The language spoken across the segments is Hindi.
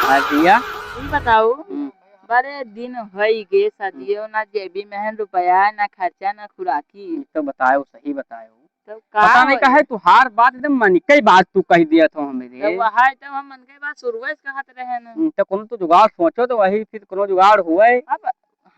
दिया। तुम बताओ। बड़े दिन हई गे सदियो ना जेबी में है रुपया ना खर्चा ना खुराकी। तो बतायो, सही बतायो। तो का पता नहीं होई? कहे तुहार बात एकदम मन के बात तू कह दिया था तो मेरे। वहां तो हम मन के बात शुरुए से कहत रहे न। तो कोनो तो जुगाड़ सोचो तो वही फिर कोनो जुगाड़ हुए। अब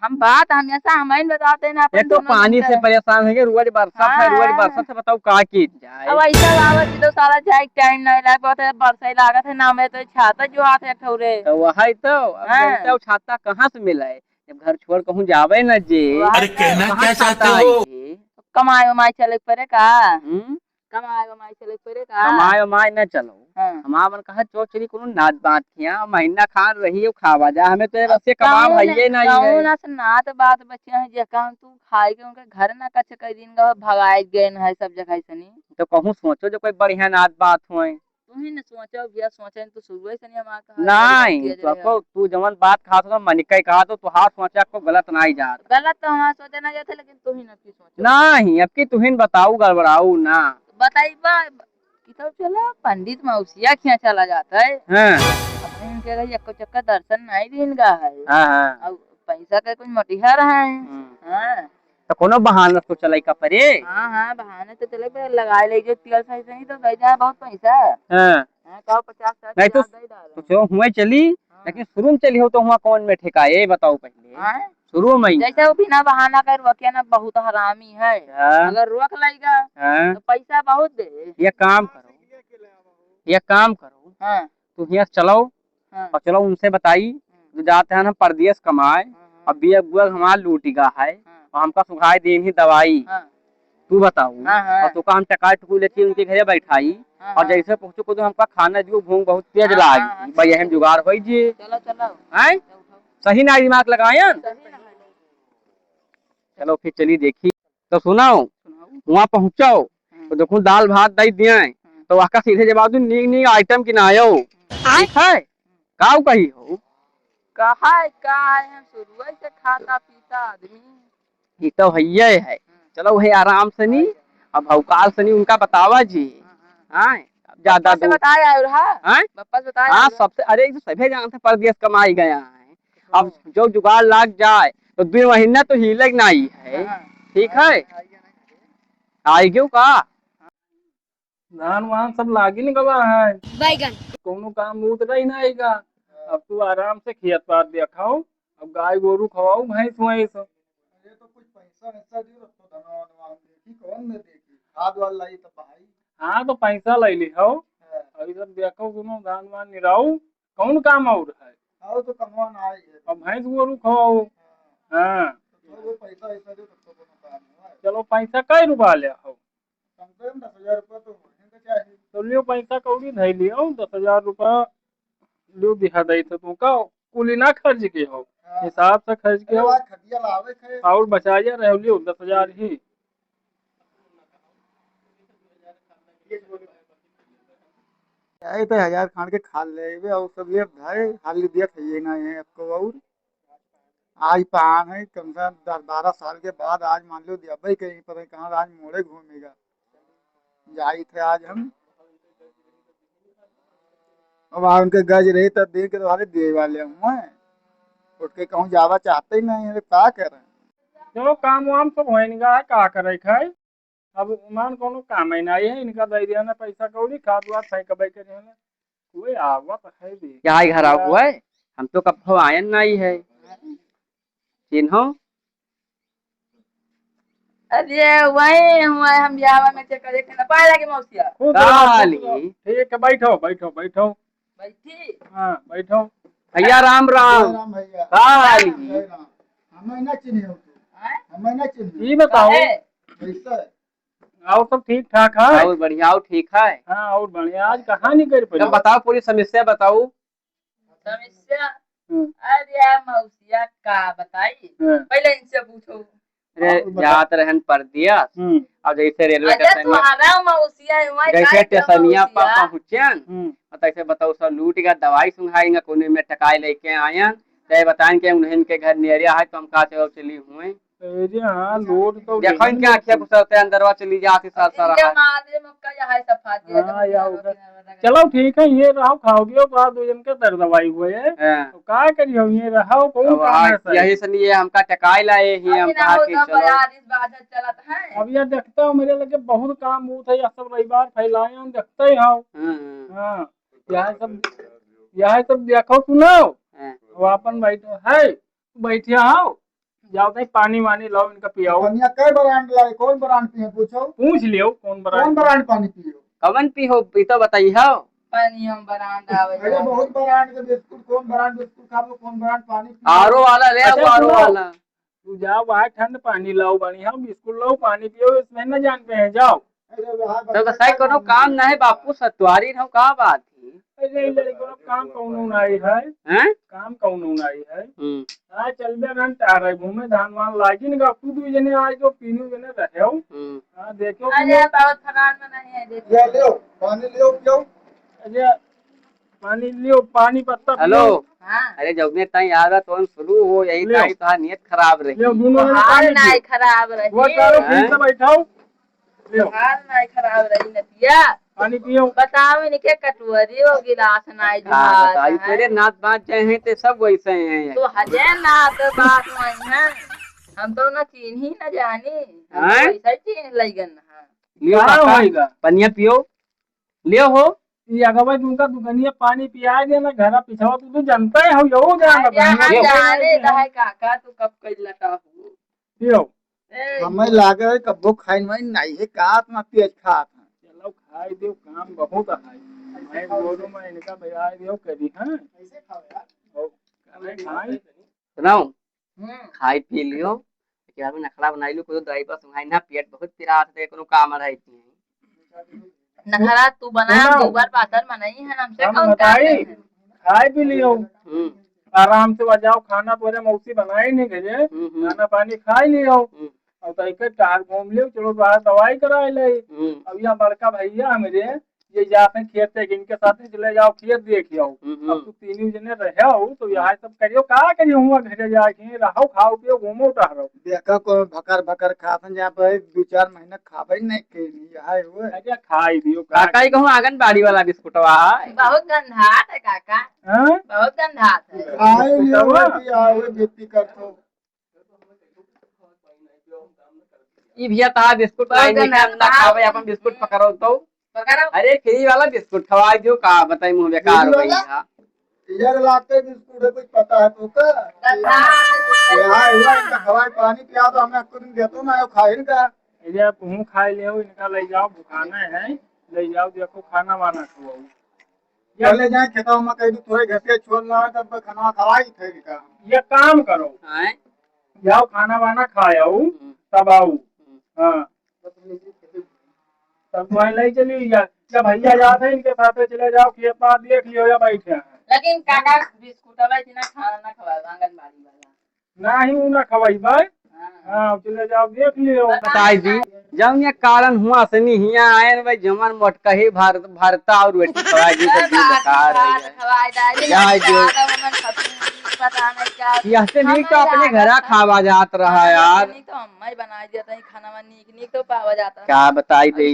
हम बात हमेशा हम ही बताते ना एक अपन तो दोनों जन पानी से के। परेशान है, रोज बरसात है, रोज हाँ। बरसात से बताओ का की जाए। अब ऐसा आवत तो सारा जाए टाइम नहीं लग पाता बरसाई लागत है ना में तो छाता जो हाथ है ठौरे। तो वही तो अब हाँ। जैसे छाता कहाँ से मिले, जब घर छोड़ कहूँ जावे न जे वही अरे तो कहना कहाँ क्या चाहते छाता आई हो? जे। कमाए वमाए चले पड़े का। हम्म? कमाए वमाए चले पड़े का। कमाए वमाए न चलो। हाँ। हमारा मन कहा चो चली कोनो नाच बात किया महीना खान रही हो खावा जा, हमें तो अब बस ये कमाम कौन है नहीं है। कौन अस नात बात बच्चे हैं जे कहूं तू खाए के उनके घर ना कच कई दिन का भगाए गए है सब जगह सनी। तो कहूँ सोचो जो कोई बढ़िया नाच बात हुए। तू ही न सोचो भैया सोचे तो शुरू से नहीं हमारा कहा बड़ी बात नहीं तेज तो रहे। को तू जवन बात खा तो मन के कहा तो तुहार सोचा को गलत नहीं जा। गलत तो हमारा सोचे ना जाते लेकिन तू ही न की सोचो। नहीं अब की तुहिन बताऊ गड़बड़ाऊ ना। बताई बा कि तो चलो पंडित मौसिया खिया चला जाता है। हाँ अपने इनके घर यक्को चक्का दर्शन नहीं दिन का है। हाँ हाँ। अब पैसा का कुछ मोटिहा रहा है। हाँ। तो कोनो बहाना तो चलाई का परे। हाँ हाँ बहाने तो चले पे लगा ले जो तेल सही सही तो दे जाए बहुत पैसा। हाँ हाँ कहो 50-60 नहीं तो हजार दे डालो। जो हुए चली, लेकिन हाँ। शुरू में चली हो तो हुआ कौन में ठेका ये बताओ पहले। हाँ? शुरू में ही। जैसे वो बिना बहाना कर वकिया ना बहुत हरामी है। हाँ अगर रोक लेगा हाँ। तो पैसा बहुत दे। ये काम करो, ये काम करो, हाँ। तू यहाँ से चलो हाँ। और चलो उनसे बताई जो जाते हैं हम परदेश कमाए। हाँ। अब बिया बुआ हमारा लूटिगा है हाँ। और हमका सुखाए दिन ही दवाई। हाँ। तू बताऊ। हाँ। हाँ। और तुका हम टका टुकू लेती उनके घरे बैठाई हाँ। और हाँ। जैसे पहुंचो को तो हमका खाना दियो भूख बहुत तेज हाँ। हाँ। लागी भाई हम जुगाड़ हो जी। चलो चलो। हैं सही ना दिमाग लगाए। सही ना है। चलो फिर चली देखी। तो सुनाओ सुनाओ। वहाँ पहुँचो तो देखो दाल भात दई दिए तो वहाँ सीधे जवाब दू नी नी आइटम की ना आयो। ठीक है काऊ कही हो। कहा है हम शुरू से खाता पीता आदमी। ये तो भैया है। चलो वही आराम से नहीं अब भौकाल से नहीं उनका बतावा जी। हाँ ज्यादा पप्पा से दूर। बताया और हाँ हाँ पप्पा से बताया हाँ और सबसे अरे ये तो सभी जानते परदेश कमाई गया है। अब जो जुगाड़ लाग जाए तो 2 महीना तो हिले नहीं है। हाँ। ठीक है आई क्यों का धान वान सब लागी निकला है बैगन। कोनो काम उतरा ही नहीं का। अब तू आराम से खेत पात देखाओ, अब गाय गोरू खवाओ भैंस वैंस। ये तो कुछ पैसा वैसा दियो तो धनवा वनवा देखी कौन में देखी खाद वाल लाई तो भाई। हाँ तो पैसा ले ली हो हाँ। अभी सब देखो दोनों धान वान निराऊ कौन काम और है। और तो कमवा ना आई है। अब भैंस गोरू खवाओ। हाँ तो थोड़ा बहुत पैसा ऐसा दियो तो कोनो काम हुआ है। चलो पैसा कई रुपया ले हो। कम से कम 10,000 रुपया तो महीने का चाहिए। तो लियो पैसा कौड़ी नहीं लियो 10,000 रुपया लियो दिखा दई तो तू का कुली ना खर्च के हो हाँ। हिसाब से खर्च के अरे हो बात खटिया लावे थे। और बचाया रह लियो 10,000 ही। आई तो 1,000 खान के खा ले और सब ये भाई खाली दिया खाइए ना है आपको। और आज पान है कम से कम 10-12 साल के बाद आज मान लो दिया भाई कहीं पर कहाँ आज मोड़े घूमेगा। जाई थे आज हम अब वहाँ उनके गज रही तब देख के तुम्हारे दे वाले हुए उठ के कहूँ जावा चाहते ही नहीं है क्या कर रहे हैं। चलो काम वाम सब होएगा है का करे खाए। अब मान कोनो काम ही नहीं है इनका दे दिया ना पैसा कौड़ी खाद वाद फेंकबे के रहने कोई आवत है भी क्या घर हुआ है। हम तो कब आयन नहीं है चिन्हो। अरे वही हुआ हम जावा में चेक करे के ना पाए लगे मौसिया। काली ठीक है बैठो बैठो बैठो बैठी। हाँ बैठो भैया राम राम। जय राम भैया। काली जय राम। हमें ना चिन्हे हो तू। हमें ना चिन्हे ये बताओ कैसा है। और सब ठीक ठाक है और बढ़िया और ठीक है। हाँ और बढ़िया आज कहाँ नहीं कर पाए बताओ पूरी समस्या बताओ। समस्या अरे मौसिया का बताई पहले इनसे पूछो। अरे जात रहन पर दिया अब जैसे रेलवे अच्छा स्टेशन तुम्हारा मौसिया हुआ जैसे स्टेशनिया पर पहुंचे तैसे बताओ सब लूट गया दवाई सुंघाएंगे कोने में टकाई लेके आया तो बताएं कि उन्हें के घर नेरिया है तो हम कहा चलो चली हुए अरे हाँ लोड तो देखो इनके आँखें घुसरते अंदरवा चली जाती सर सर ये मारे मक्का यहाँ सफा दिया हाँ या उधर चलो ठीक है ये रहो खाओगे तो आप दो जन के दर्द दवाई हुए है हाँ। तो का करियो ये रहो कौन काम है सही यही सुनिए हमका टकाई लाए ही हम कहा कि चलो अब ये देखता हूँ मेरे लगे बहुत काम बहुत है या सब रविवार फैलाए हम देखते ही हाँ हाँ यह सब देखो सुनो वो अपन बैठो है बैठे आओ जाओ नहीं पानी वानी लाओ इनका पियाओ पनिया कई ब्रांड लाए कौन ब्रांड पिए पूछो पूछ लियो कौन ब्रांड पानी पियो कवन पी हो पी तो बताइए हो पानी हम ब्रांड आवे अरे बहुत ब्रांड के बिस्कुट कौन ब्रांड बिस्कुट खाओ कौन ब्रांड पानी पियो आरो वाला ले अच्छा, आरो सुनो। वाला तू जाओ बाहर ठंड पानी लाओ बढ़िया बिस्कुट लाओ पानी पियो इसमें न जान पे है जाओ अरे वहाँ तो सही कोनो काम ना है बापू सतवारी हो का बात है अरे लड़को काम कौनो नहीं है हैं काम कौनो नहीं है हाँ चल बे रन तार है घूमे धान वान लागी ना तू दू जने आज तो पीनू जने रहे हो हाँ देखो अरे बहुत थकान में नहीं है देखो ले लो पानी लियो पियो अरे पानी लियो पानी पत्ता हेलो हाँ अरे जब में तई यार तो शुरू हो यही ले। ताई तो नियत खराब रही लियो दोनों जने हाल पानी नहीं पियो खराब वो रही चारों ठीक से बैठाओ लियो हाल नहीं खराब रही नतिया पानी पियो बताओ इनके कटोरी हो गिलास नहीं हाँ जुहात बताइए तेरे नाथ बात चाहे हैं ते सब वैसे हैं तो हजे ना तो बात वही है हम तो ना चीन ही न जानी हम हैं? तो ऐसा ही चीन लगन है लियो कहाँ काका होएगा? पनिया पियो लियो हो ये अगवा तुमका दुकनिया पानी पिया देना घर पिछवा तू जानता है हो यो जाना हम जाने है काका तू कब कई लटा हो पियो हमें लागे है कब्बो खाइन में नहीं है कात में पेट खात है चलो खाई दो काम बहुत है मैं बोलूं मैं इनका बजा दियो करी हां कैसे खाओ यार खाई सुनाओ खाई पी लियो कि अभी नखरा बनाई लो कोई दवाई पर सुनाई ना पेट बहुत पिरात है कोनो काम रहती है नखरा तू बना सुनो। दो बार पातर बनाई है हमसे हम कौन काम बताई है खाई भी लियो आराम से बजाओ खाना पूरे मौसी बनाई नहीं गए खाना पानी खा लियो और तो एक टार घूम लियो चलो बाहर दवाई करा ले अब यहाँ बड़का भैया मेरे ये जाते खेत से इनके साथ चले जाओ खेत देखियो अब तू तीनों जने रहे हो तो यहाँ सब करियो का करियो हुआ घरे जाके रहो खाओ पियो घूमो टहरो देखा को भकर भकर खात है जहाँ पे 2-4 महीना खाबे नहीं के है हुए अरे खाई दियो काका ही कहूँ आंगनबाड़ी वाला बिस्कुटवा बहुत गंधात है काका हाँ बहुत गंधात है खाए लियो कि आवे बेटी करतो ई भैया ता बिस्कुट लाई नहीं हम ना खावे अपन बिस्कुट पकड़ो तो पकड़ो अरे फ्री वाला बिस्कुट खवा जो का बताई मुंह बेकार हो गई हां यार लाते बिस्कुट है कुछ पता है तो का यहाँ हुआ इनका हवाई पानी पिया तो हमें कुछ देतो ना खाए इनका ये तुम खाई ले इनका ले जाओ बुखाना है ले जाओ देखो खाना वाना खवाओ चले जाए खेतों में कहीं थोड़े घर के छोड़ना है तब खाना खवाई थे का ये काम करो हैं जाओ खाना वाना खाओ तब आओ हाँ तब वहीं ले चली जब भैया जाते हैं इनके साथ चले जाओ खेत बात देख लियो या बैठे हैं लेकिन काका बिस्कुट अब इतना खाना ना खवाए आंगनबाड़ी वाला ना ही उन्हें खवाई भाई हाँ चले जाओ देख लियो बताई दी जब ये कारण हुआ सनी हिया आए भाई जमन मोटका ही भारता और रोटी खवा दी तो दी बेकार है खवाए डाली जाए जो पता नहीं क्या यह से नहीं तो अपने घरा खावा जात रहा यार नहीं तो हम ही बना देते हैं खाना में नीक तो पावा जाता है क्या बताई दे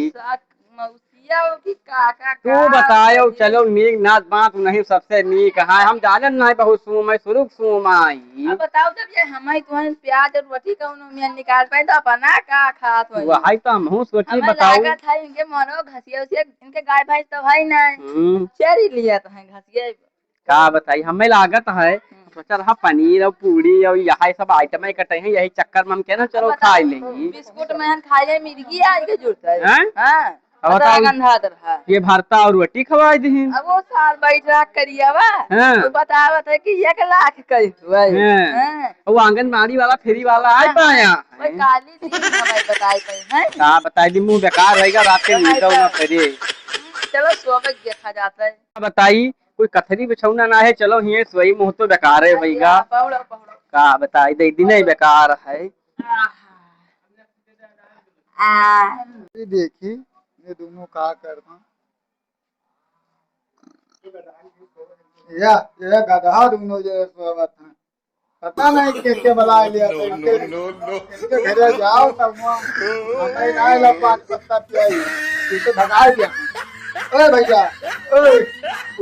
मौसिया हो कि काका तू बतायो चलो नीक नाच बात नहीं सबसे नीक है हम जानन नहीं बहुत सुमय शुरू सुमाई अब बताओ जब ये हमारी तुम्हारे प्याज और रोटी का उन्होंने निकाल पाए तो अपना का खात हो वही तो हम सोची हमें बताऊ लागत है इनके मनो घसिया उसिया इनके गाय भैंस तो भाई नहीं चेरी लिया तो है घसिया का बताई हमें लागत है सोचा रहा पनीर और पूरी और यही सब आइटम इकट्ठे हैं यही चक्कर में हम कहना चलो खा लेंगे बिस्कुट में हम खाए मिर्गी आज के जुड़ता है हैं? हाँ अब बताओ गंधा रहा ये भरता और रोटी खवाई दी अब वो साल बैठ रहा करिया हाँ। तो बतावत है कि 1 लाख कई हुआ वो आंगनबाड़ी वाला फ्री वाला आ पाया वो काली दिन हमें बताई कहीं है का बताई दी मुंह बेकार रहेगा रात के नींद ना करे चलो सुबह देखा जाता है बताई कोई कथरी बिछौना ना है चलो ये सोई मुंह तो बेकार है भैया पहुड़ो पहुड़ो का बताई दे दिन ही बेकार है देखी ये दोनों का करता या ये गधा दोनों जो सोवत हैं पता नहीं के बुला लिया तो इनके घरे जाओ तब वहाँ हमें ना ला पाँच पत्ता पियाई तू तो भगा दिया। ओए भैया ओए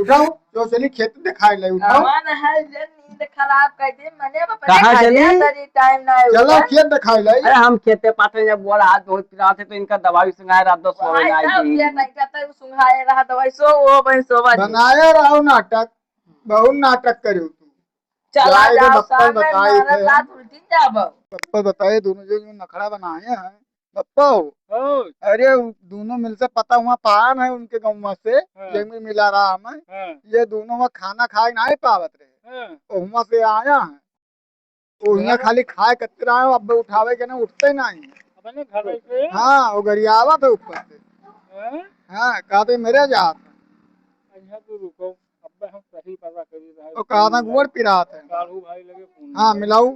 उठाओ जो चली खेत दिखाई ले उठाओ। मन है जे नींद खराब कर दी मने अपने कहाँ घरे चली? तरी टाइम ना है चलो खेत दिखाई ले। अरे हम खेते पाते जब बोल हाथ बहुत पिरा थे तो इनका दवाई सुनाए रात दो सोए भाई ना साहब आई ये नहीं कहता है सुंघाए रहा दवाई सो वो बन सोवा बनाया रहो नाटक बहुत नाटक करो तू। चला जाए जाओ बप्पा सामने बताए मारा थे रात उल्टी जाबो पप्पा बताए दोनों जो नखड़ा बनाए हैं पप्पा। ओ अरे दोनों मिल से पता हुआ पान है उनके गाँव से हाँ। जंगल मिला रहा मैं हाँ ये दोनों वहाँ खाना खाए नहीं पावत रहे हाँ वहाँ से आया है वो खाली खाए कतरा है अब उठावे के ना उठते नहीं। अपने घर से हाँ वो गरियावा थे ऊपर से। हाँ हाँ कहते मेरे जात अच्छा तू रुको अब हम सही पता करी रहे वो कहा था गुड़ पिरात है। कालू भाई लगे फोन हाँ मिलाऊ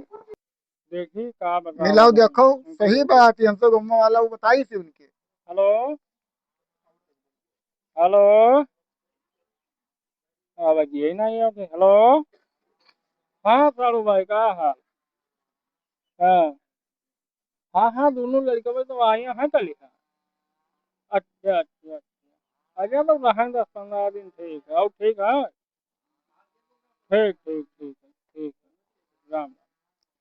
देखी का बता मिलाऊ देखो सही बात है हमसे गुम्मा वाला वो बताई थी उनके। हेलो हेलो आवाज यही नहीं आती। हेलो हाँ कालू भाई का हाल। हाँ हाँ हाँ दोनों लड़के में तो आई हैं कल। अच्छा अच्छा अच्छा अच्छा तो रहें 10-15 दिन ठीक है और ठीक है ठीक ठीक ठीक है ठीक है राम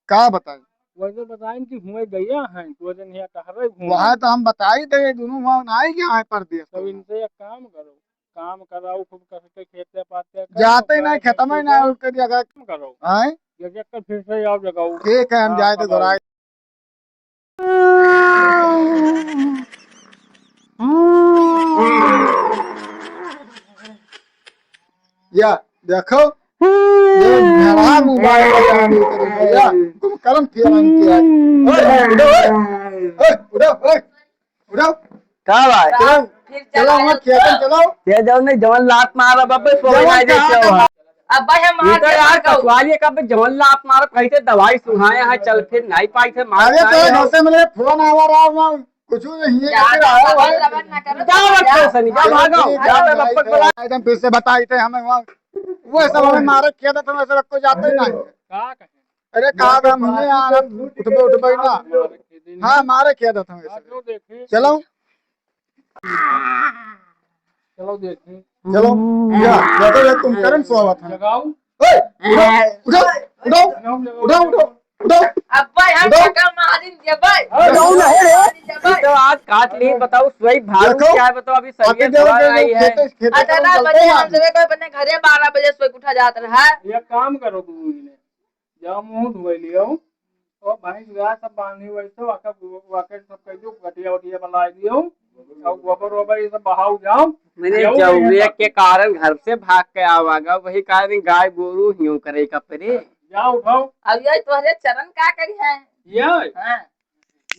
क्या बताई वैसे बताएं कि हुए गया हैं तो वजन यहाँ टहरे घूम वहाँ तो हम बताई थे दोनों वहाँ नहीं गया है परदेश तो इनसे एक काम करो काम कराओ खूब करके खेते पाते जाते नहीं खत्म ही ना उसके जगह करो आए जगह कर फिर से आप जगाओ ठीक है हम हाँ, जाए तो बताओ। घुराए। या देखो ये मेरा मोबाइल बजाने के भैया तुम कलम फेरन किया ओए उड़ो उड़ो का भाई चलो फिर चलो चला हम खेतन चलो ये जब ने जवन लात मारा बाबे सोए ना देते हो अब भाई हम ये मार तो यार कटवाली का पे जवन लात मारा कैसे दवाई सुहाए है चल फिर नहीं पाई थे मार अरे तो घर से मिले फोन आवा रहा मैं कुछ नहीं है ज्यादा रहा है लबन भाई। लबन ना करो जाओ रखो सनी जा भागो जा पे बप्पा को एकदम फिर से बताई थे हमें वहाँ वो सब हमें मारे किया था तो वैसे रखो जाते ही नहीं। का कहें अरे कहा था हमने यार उठबे ना हाँ मारे किया था तुम वैसे जो देखे चलो चलो देखे चलो या तो तुम करम स्वागत है जगाओ ओए उठो उठो उठो उठो उठो अब भाई हम उठो। टक्कर मारिन के भाई जाओ ना रे मारिन के ये तो आज काट ली बताओ सही भारू देखो, क्या है बताओ अभी आते सही जाओ आई है खेते अठारह चलते बजे हैं हम सुबह को अपने घरे 12 बजे सोई उठा जाता रहा ये काम करो तुम ने जाओ मुंह धोई लियो और भाई गाय सब बांधी वैसे वाके सब कह दो गटिया वटिया बना दियो और गोबर वोबर ये सब बहाव जाओ मैंने जाओ जरूरत के कारण घर से भाग के आवागा वही कारण गाय गोरू यूं करे कपड़े जाओ उठाओ अब ये तुम्हारे चरण का करी है ये हाँ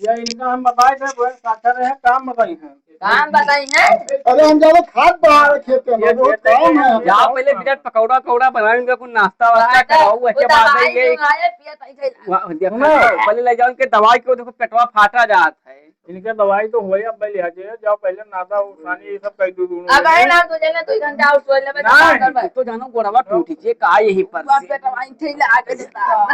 ये इनका हम बताए थे वो साक्षर है काम बताई है काम बताई है अरे हम जाओ खाद बहा खेते में बहुत काम है जा पहले बिराट पकौड़ा कौड़ा बनाएंगे कुछ नाश्ता वास्ता कराओ उसके बाद ये देखो पहले ले जाओ के दवाई को देखो पेटवा फाटा जात है इनके दवाई तो हुई अब पहले हजे जाओ पहले नादा उठानी ये सब कह दो अब है ना तुझे ना 2 घंटा और सोई लेबे नहीं। भाई तो जानो गोड़वा टूटी जे का यही पर बाप पे दवाई थे ले आके देता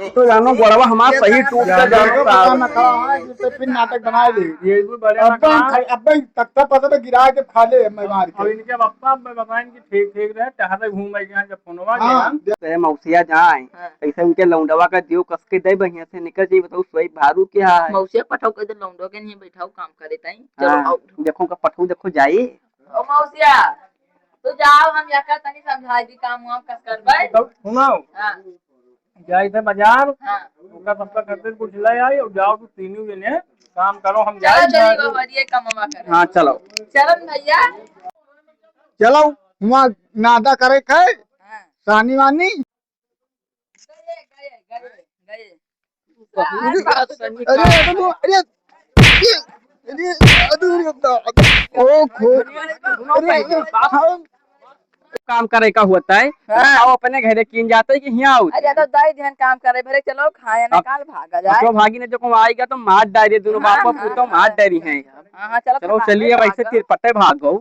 तो जानो गोड़वा हमारा सही टूट का जानो पता न खा है जिससे फिर नाटक बनाए दी ये भी बड़े अब तख्ता पता तो गिरा के खा ले मैं मार और के इनके पप्पा बताएं कि ठीक ठीक रहे टहरे घूम गए जब फोनवा हाँ गया तेरे मौसिया जाए ऐसे उनके लौंडवा का दियो कस के दे बढ़िया से निकल जाई बताओ सही भारू क्या है मौसिया पठाओ के लौंडो के नहीं बैठाओ काम करे ताई चलो हाँ, आओ देखो का पठू देखो जाई ओ मौसिया तो जाओ हम यका तनी समझाई दी काम हम कस करबै तो सुनाओ हां जाए थे बाजार हां उनका सबका खरीद कुछ ले आई और जाओ तो तीनों जने काम करो हम चलो जाए चली गो हरिये कमवा करे हाँ चलो चरण भैया चलो वहाँ नादा करे खे हां सानी वानी गए अरे अरे ओ खो अरे काम करे का होता है आओ अपने घरे किन जाते कि यहाँ आओ अरे तो दाई ध्यान काम करे भरे चलो खाए ना काल भागा जाए तो भागी ने जो आएगा तो मार डायरी दोनों बापा पूछो मार डायरी है हां हां चलो चलो चलिए वैसे तिरपटे भागो